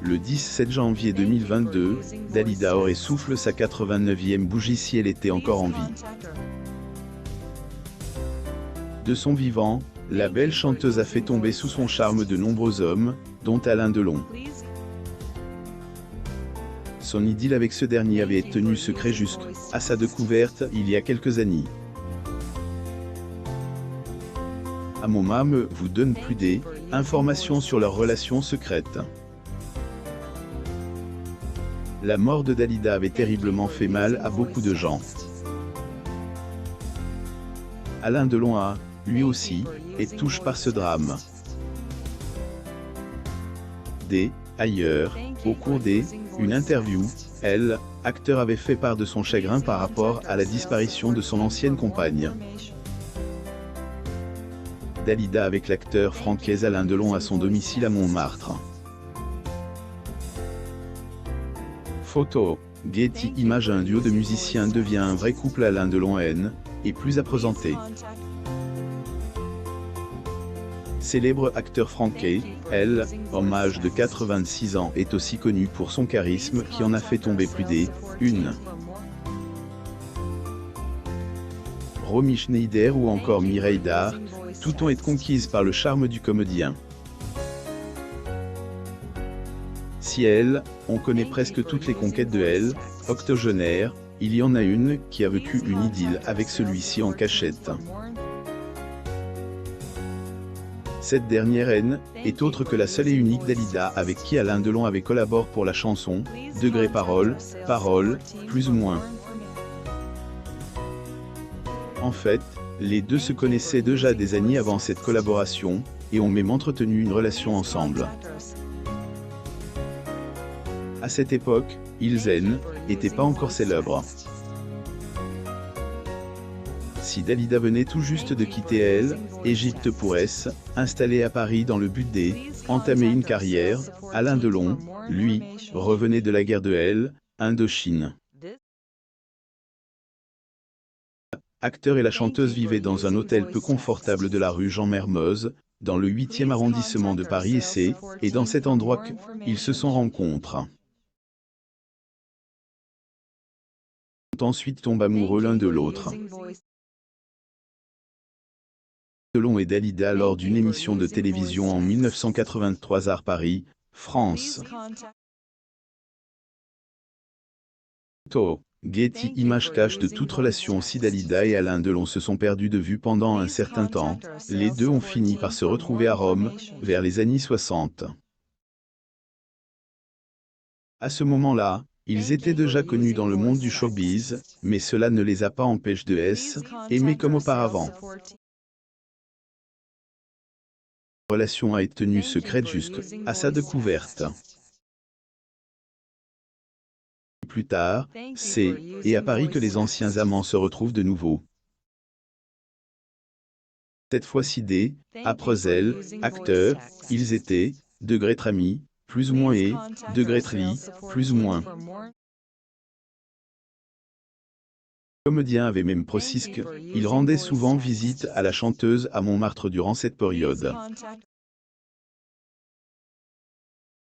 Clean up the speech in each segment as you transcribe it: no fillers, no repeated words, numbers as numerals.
Le 17 janvier 2022, Dalida aurait soufflé sa 89e bougie si elle était encore en vie. De son vivant, la belle chanteuse a fait tomber sous son charme de nombreux hommes, dont Alain Delon. Son idylle avec ce dernier avait été tenue secret jusqu'à sa découverte il y a quelques années. À mon mame vous donne plus d'informations sur leur relation secrète. La mort de Dalida avait terriblement fait mal à beaucoup de gens. Alain Delon a, lui aussi, été touché par ce drame. Ailleurs, au cours une interview, l'acteur avait fait part de son chagrin par rapport à la disparition de son ancienne compagne. Dalida avec l'acteur français Alain Delon à son domicile à Montmartre. Photo, Getty Images. Un duo de musiciens devient un vrai couple. Alain Delon et plus à présenter. Célèbre acteur français, homme âge de 86 ans, est aussi connu pour son charisme qui en a fait tomber plus d'une. Romy Schneider ou encore Mireille d'Arc, tout ont été conquises par le charme du comédien. Si on connaît presque toutes les conquêtes de octogénaire, il y en a une qui a vécu une idylle avec celui-ci en cachette. Cette dernière est autre que la seule et unique Dalida avec qui Alain Delon avait collaboré pour la chanson « Degré Parole », plus ou moins. En fait, les deux se connaissaient déjà des années avant cette collaboration, et ont même entretenu une relation ensemble. À cette époque, ils n'étaient pas encore célèbres. Si Dalida venait tout juste de quitter Égypte pour s'installer à Paris dans le but d'entamer une carrière, Alain Delon, lui, revenait de la guerre de Indochine. L'acteur et la chanteuse vivaient dans un hôtel peu confortable de la rue Jean-Mermoz, dans le 8e arrondissement de Paris et c'est dans cet endroit qu'ils se sont rencontrés. Ensuite tombent amoureux l'un de l'autre. Delon et Dalida lors d'une émission de télévision en 1983 à Paris, France. Getty Images cache de toute relation. Si Dalida et Alain Delon se sont perdus de vue pendant un certain temps, les deux ont fini par se retrouver à Rome, vers les années 60. À ce moment-là, ils étaient déjà connus dans le monde du showbiz, mais cela ne les a pas empêchés de s'aimer comme auparavant. La relation a été tenue secrète jusqu'à sa découverte. Plus tard, c'est à Paris que les anciens amants se retrouvent de nouveau. Cette fois-ci après acteurs, ils étaient degré amis, plus ou moins et degré plus ou moins. Le comédien avait même précisé qu'il rendait souvent visite à la chanteuse à Montmartre durant cette période.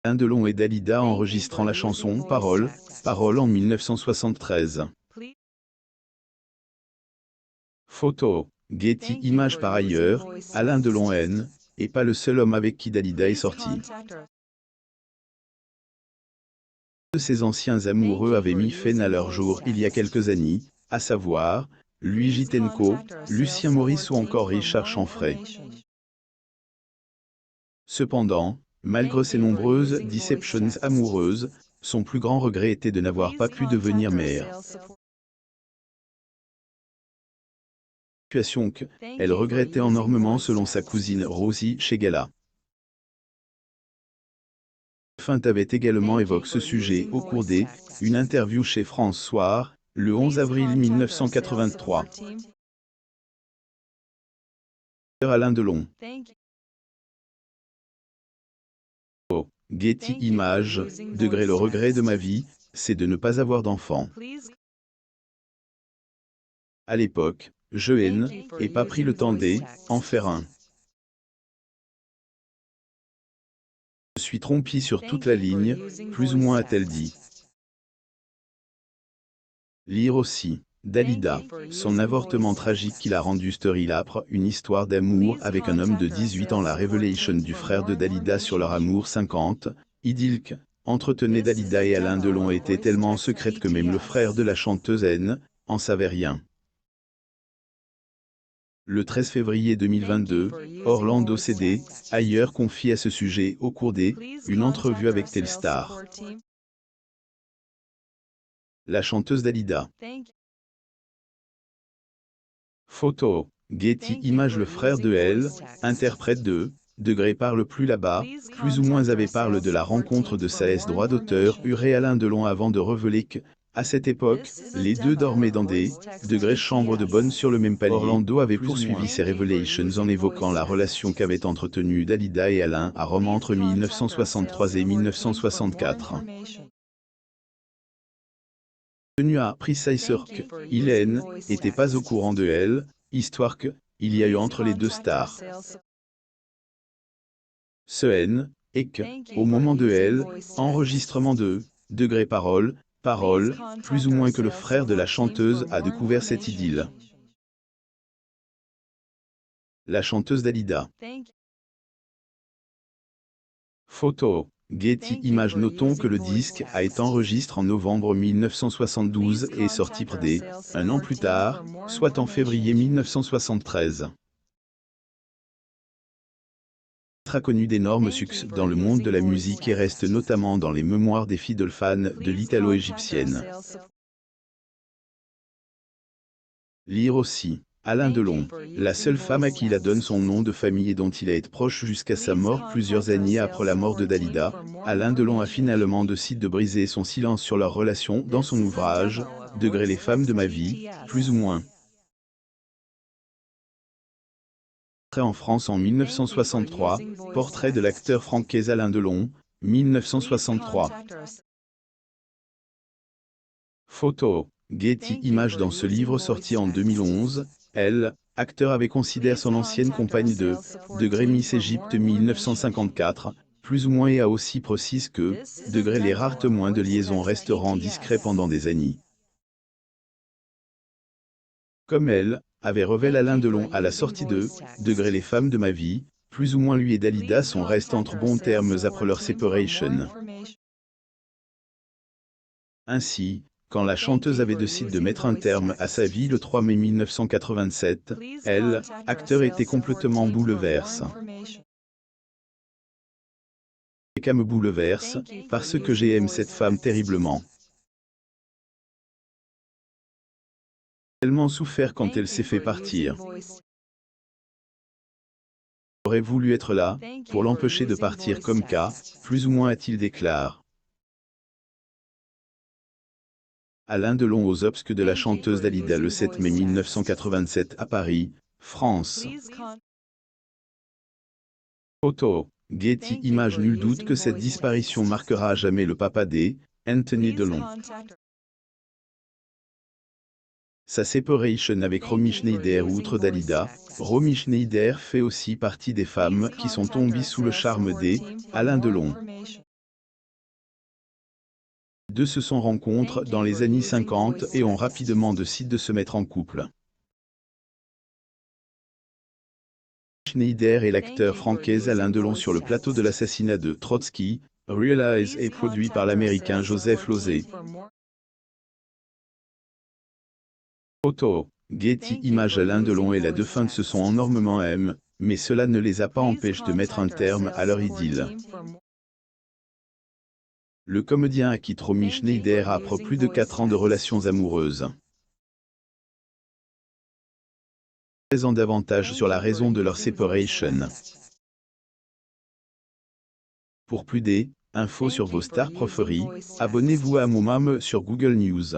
Alain Delon et Dalida enregistrant la chanson Parole en 1973. Photo, Getty Images. Par ailleurs, Alain Delon n'est pas le seul homme avec qui Dalida est sortie. De ses anciens amoureux avaient mis fin à leur jour il y a quelques années, à savoir, Louis Gitenco, Lucien Maurice ou encore Richard Chanfray. Cependant, malgré ses nombreuses déceptions amoureuses, son plus grand regret était de n'avoir pas pu devenir mère. Situation qu'elle regrettait énormément selon sa cousine Rosie Chegala. Fint avait également évoqué ce sujet au cours d'une interview chez France Soir, le 11 avril 1983. Alain Delon. Getty Images, le regret de ma vie, c'est de ne pas avoir d'enfant. À l'époque, je n'ai pas pris le temps d'en faire un. Je suis trompée sur toute la ligne, plus ou moins a-t-elle dit. Lire aussi. Dalida, son avortement tragique qui l'a rendu stérilâpre, une histoire d'amour avec un homme de 18 ans. La révélation du frère de Dalida sur leur amour 50, idyllique, entretenait Dalida et Alain Delon était tellement secrète que même le frère de la chanteuse en savait rien. Le 13 février 2022, Orlando CD, ailleurs confie à ce sujet au cours une entrevue avec Telstar. La chanteuse Dalida. Photo. Getty Images. Le frère de elle, interprète de Degré parle plus là-bas, plus ou moins avait parle de la rencontre de sa droit d'auteur et Alain Delon avant de révéler que, à cette époque, les deux dormaient dans des chambres de bonne sur le même palier. Orlando avait poursuivi ses révélations en évoquant la relation qu'avaient entretenue Dalida et Alain à Rome entre 1963 et 1964. Tenu à préciser qu'il n'était pas au courant de elle, histoire que, il y a eu entre les deux stars. Ce est que, au moment de enregistrement de Degré parole, plus ou moins que le frère de la chanteuse a découvert cette idylle. La chanteuse Dalida. Photo. Getty Images. Notons que le disque a été enregistré en novembre 1972 et est sorti près un an plus tard, soit en février 1973. A connu d'énormes succès dans le monde de la musique et reste notamment dans les mémoires des fidèles fans de l'italo-égyptienne. Lire aussi. Alain Delon, la seule femme à qui il donne son nom de famille et dont il a été proche jusqu'à sa mort plusieurs années après la mort de Dalida, Alain Delon a finalement décidé de briser son silence sur leur relation dans son ouvrage « Degré les femmes de ma vie », plus ou moins. En France en 1963, portrait de l'acteur français Alain Delon, 1963. Photo. Getty Images. Dans ce livre sorti en 2011, acteur avait considéré son ancienne compagne de Miss Égypte 1954, plus ou moins et a aussi précisé que, les rares témoins de liaison resteront discrets pendant des années. Comme elle, avait révélé Alain Delon à la sortie de les femmes de ma vie, plus ou moins lui et Dalida sont restés entre bons termes après leur séparation. Ainsi, quand la chanteuse avait décidé de mettre un terme à sa vie le 3 mai 1987, acteur était complètement bouleversé. Et qu'elle me bouleverse, parce que j'aime cette femme terriblement. Tellement souffert quand elle s'est fait partir. J'aurais voulu être là, pour l'empêcher de partir comme cas, plus ou moins a-t-il déclaré. Alain Delon aux obsèques de la chanteuse Dalida le 7 mai 1987 à Paris, France. Photo. Getty Images. Nul doute que cette disparition marquera à jamais le papa Anthony Delon. Sa séparation avec Romy Schneider. Outre Dalida, Romy Schneider fait aussi partie des femmes qui sont tombées sous le charme Alain Delon. Deux se sont rencontrés dans les années 50 et ont rapidement décidé de se mettre en couple. Schneider et l'acteur français Alain Delon sur le plateau de l'assassinat de Trotsky, Realize est produit par l'américain Joseph Losey. Photo. Getty Images. Alain Delon et la défunte se sont énormément aimés, mais cela ne les a pas empêchés de mettre un terme à leur idylle. Le comédien a quitté Romy Schneider après plus de 4 ans de relations amoureuses. Présent davantage sur la raison de leur séparation. Pour plus d'infos sur vos stars préférées, abonnez-vous à mon sur Google News.